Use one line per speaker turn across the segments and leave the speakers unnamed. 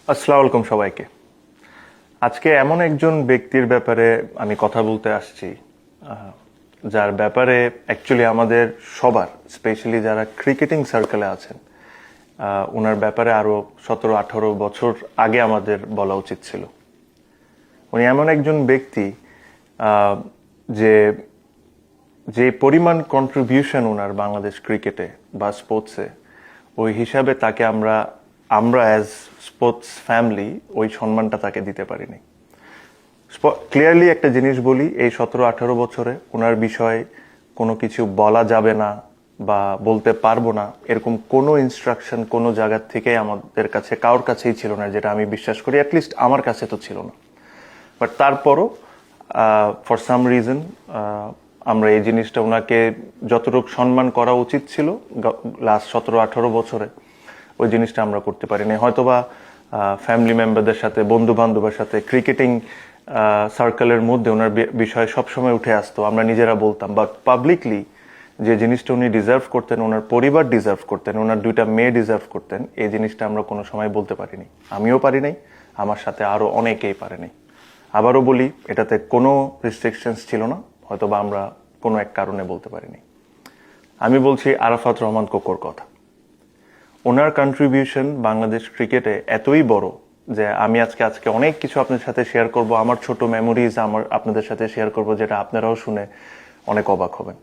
আসসালামু আলাইকুম সবাইকে। আজকে এমন একজন ব্যক্তির ব্যাপারে আমি কথা বলতে আসছি, যার ব্যাপারে অ্যাকচুয়ালি আমাদের সবার, স্পেশালি যারা ক্রিকেটিং সার্কেলে আছেন, ওনার ব্যাপারে আরো 17-18 বছর আগে আমাদের বলা উচিত ছিল। উনি এমন একজন ব্যক্তি যে যে পরিমাণ কন্ট্রিবিউশন ওনার বাংলাদেশ ক্রিকেটে বা স্পোর্টসে, ওই হিসাবে তাকে আমরা অ্যাজ স্পোর্টস ফ্যামিলি ওই সম্মানটা তাকে দিতে পারিনি। ক্লিয়ারলি একটা জিনিস বলি, এই 17-18 বছরে ওনার বিষয়ে কোনো কিছু বলা যাবে না বা বলতে পারবো না, এরকম কোনো ইনস্ট্রাকশন কোনো জায়গার থেকে আমাদের কাছে কারোর কাছেই ছিল না, যেটা আমি বিশ্বাস করি। অ্যাটলিস্ট আমার কাছে তো ছিল না। বাট তারপরও ফর সাম রিজন আমরা এই জিনিসটা ওনাকে যতটুকু সম্মান করা উচিত ছিল লাস্ট 17-18 বছরে, ওই জিনিসটা আমরা করতে পারিনি। হয়তোবা ফ্যামিলি মেম্বারদের সাথে, বন্ধু বান্ধবের সাথে, ক্রিকেটিং সার্কেলের মধ্যে ওনার বিষয়ে সবসময় উঠে আসতো, আমরা নিজেরা বলতাম। বাট পাবলিকলি যে জিনিসটা উনি ডিজার্ভ করতেন, ওনার পরিবার ডিজার্ভ করতেন, ওনার 2টা মেয়ে ডিজার্ভ করতেন, এই জিনিসটা আমরা কোনো সময় বলতে পারিনি। আমিও পারি নাই, আমার সাথে আরো অনেকেই পারেনি। আবারও বলি, এটাতে কোনো রেস্ট্রিকশনস ছিল না, হয়তোবা আমরা কোনো এক কারণে বলতে পারিনি। আমি বলছি আরাফাত রহমান কোকোর কথা। ওনার কন্ট্রিবিউশন বাংলাদেশ ক্রিকেটে এতই বড় যে আমি আজকে অনেক কিছু আপনাদের সাথে শেয়ার করব, আমার ছোট মেমোরিজ আপনাদের সাথে শেয়ার করব, যেটা আপনারাও শুনে অনেক অবাক হবেন।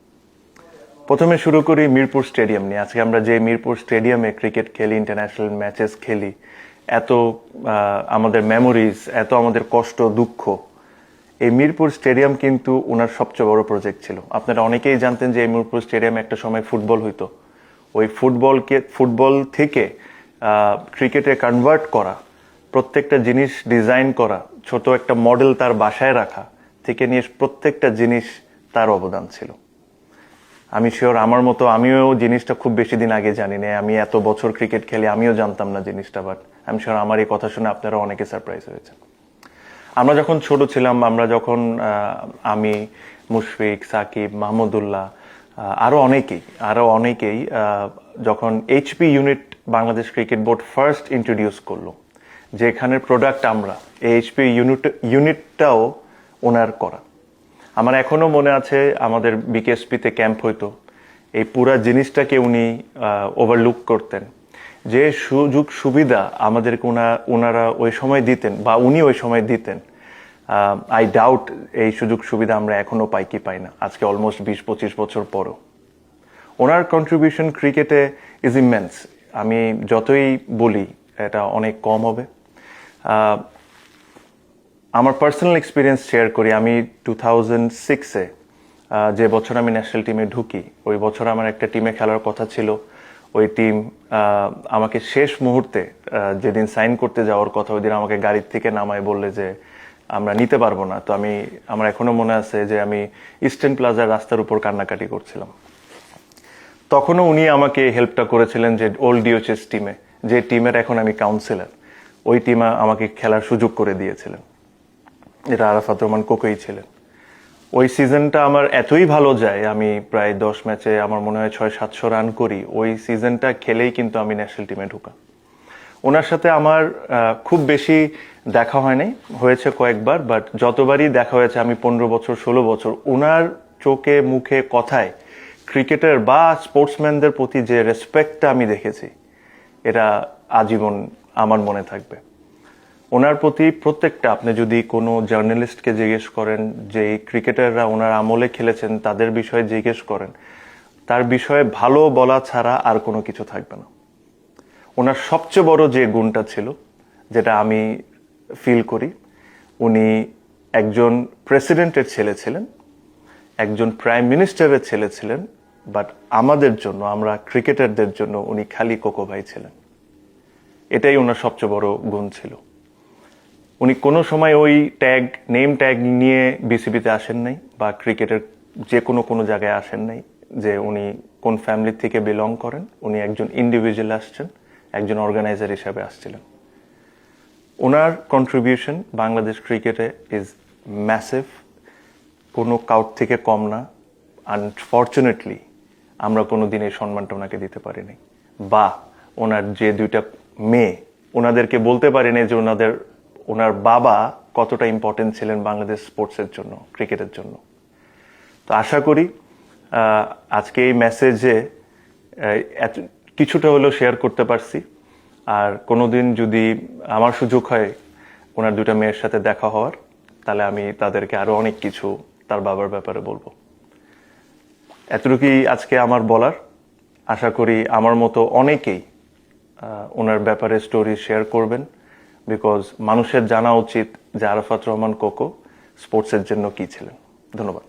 প্রথমে শুরু করি মিরপুর স্টেডিয়াম নিয়ে। আজকে আমরা যে মিরপুর স্টেডিয়ামে ক্রিকেট খেলি, ইন্টারন্যাশনাল ম্যাচেস খেলি, এত আমাদের মেমোরিজ, এত আমাদের কষ্ট দুঃখ, এই মিরপুর স্টেডিয়াম কিন্তু ওনার সবচেয়ে বড় প্রজেক্ট ছিল। আপনারা অনেকেই জানতেন যে এই মিরপুর স্টেডিয়ামে একটা সময় ফুটবল হইতো। ওই ফুটবল থেকে ক্রিকেটে কনভার্ট করা, প্রত্যেকটা জিনিস ডিজাইন করা, ছোট একটা মডেল তার বাসায় রাখা থেকে নিয়ে প্রত্যেকটা জিনিস তার অবদান ছিল। আমি শিওর আমার মতো আমিও জিনিসটা খুব বেশি দিন আগে জানি না, আমি এত বছর ক্রিকেট খেলি, আমিও জানতাম না জিনিসটা। বাট আমি শিওর আমার এই কথা শুনে আপনারা অনেকে সারপ্রাইজ হয়েছে। আমরা যখন ছোট ছিলাম, আমি, মুশফিক, সাকিব, মাহমুদুল্লাহ, আরো অনেকেই যখন HP unit Bangladesh cricket board first introduce করলো, যেখানের প্রোডাক্ট আমরা, এই এইচপি ইউনিটটাও ওনার করা। আমার এখনো মনে আছে, আমাদের বিকেএসপিতে ক্যাম্প হইতো, এই পুরা জিনিসটাকে উনি ওভারলুক করতেন। যে সুযোগ সুবিধা আমাদেরকে ওনারা ওই সময় দিতেন বা উনি ওই সময় দিতেন, আই ডাউট এই সুযোগ সুবিধা আমরা এখনো পাই কি পাই না, আজকে অলমোস্ট 20-25 বছর পরও। ওনার কন্ট্রিবিউশন ক্রিকেটে ইজ ইমেন্স। আমি যতই বলি এটা অনেক কম হবে। আমার পার্সোনাল এক্সপিরিয়েন্স শেয়ার করি। আমি 2006-এ যে বছর আমি ন্যাশনাল টিমে ঢুকি, ওই বছর আমার একটা টিমে খেলার কথা ছিল। ওই টিম আমাকে শেষ মুহূর্তে, যেদিন সাইন করতে যাওয়ার কথা, ওই দিন আমাকে গাড়ির থেকে নামায় বললে যে আমরা নিতে পারবো না। তো আমার এখনো মনে আছে যে আমি ইস্টার্ন প্লাজার রাস্তার উপর কান্নাকাটি করছিলাম। তখনও উনি আমাকে হেল্পটা করেছিলেন, যে ওল্ড ডিওচেস টিমে, যে টিমের এখন আমি কাউন্সিলর, ওই টিমে আমাকে খেলার সুযোগ করে দিয়েছিলেন। এটা আরাফাত রহমান কোকোই ছিলেন। ওই সিজনটা আমার এতই ভালো যায়, আমি প্রায় 10 ম্যাচে আমার মনে হয় 600-700 রান করি। ওই সিজনটা খেলেই কিন্তু আমি ন্যাশনাল টিমে ঢুকা। ওনার সাথে আমার খুব বেশি দেখা হয় নাই, হয়েছে কয়েকবার। বাট যতবারই দেখা হয়েছে, আমি 15 বছর 16 বছর, ওনার চোখে মুখে কথায় ক্রিকেটার বা স্পোর্টসম্যানদের প্রতি যে রেসপেক্টটা আমি দেখেছি, এটা আজীবন আমার মনে থাকবে। ওনার প্রতি প্রত্যেকটা, আপনি যদি কোনো জার্নালিস্টকে জিজ্ঞেস করেন, যে ক্রিকেটাররা ওনার আমলে খেলেছেন, তাদের বিষয়ে জিজ্ঞেস করেন, তার বিষয়ে ভালো বলা ছাড়া আর কোনো কিছু থাকবে না। ওনার সবচেয়ে বড় যে গুণটা ছিল, যেটা আমি ফিল করি, উনি একজন প্রেসিডেন্টের ছেলে ছিলেন, একজন প্রাইম মিনিস্টারের ছেলে ছিলেন, বাট আমাদের জন্য, আমরা ক্রিকেটারদের জন্য উনি খালি কোকো ভাই ছিলেন। এটাই ওনার সবচেয়ে বড় গুণ ছিল। উনি কোনো সময় ওই নেম ট্যাগ নিয়ে বিসিবিতে আসেন নাই, বা ক্রিকেটের যে কোনো জায়গায় আসেন নাই যে উনি কোন ফ্যামিলি থেকে বিলং করেন। উনি একজন ইন্ডিভিজুয়াল আসছেন, একজন অর্গানাইজার হিসাবে আসছিলেন। ওনার কন্ট্রিবিউশন বাংলাদেশ ক্রিকেটে ইজ ম্যাসিভ, কোনো কাউট থেকে কম না। আনফর্চুনেটলি আমরা কোনোদিন এই সম্মানটা ওনাকে দিতে পারিনি। বা ওনার যে 2টা মেয়ে, ওনাদেরকে বলতে পারিনি যে ওনার বাবা কতটা ইম্পর্টেন্ট ছিলেন বাংলাদেশ স্পোর্টসের জন্য, ক্রিকেটের জন্য। তো আশা করি আজকে এই মেসেজে কিছুটা হলেও শেয়ার করতে পারছি। আর কোনোদিন যদি আমার সুযোগ হয় ওনার দুটা মেয়ের সাথে দেখা হওয়ার, তাহলে আমি তাদেরকে আরো অনেক কিছু তার বাবার ব্যাপারে বলবো। এতটুকুই আজকে আমার বলার। আশা করি আমার মতো অনেকেই ওনার ব্যাপারে স্টোরি শেয়ার করবেন, বিকজ মানুষের জানা উচিত যে আরাফাত রহমান কোকো স্পোর্টসের জন্য কি ছিলেন। ধন্যবাদ।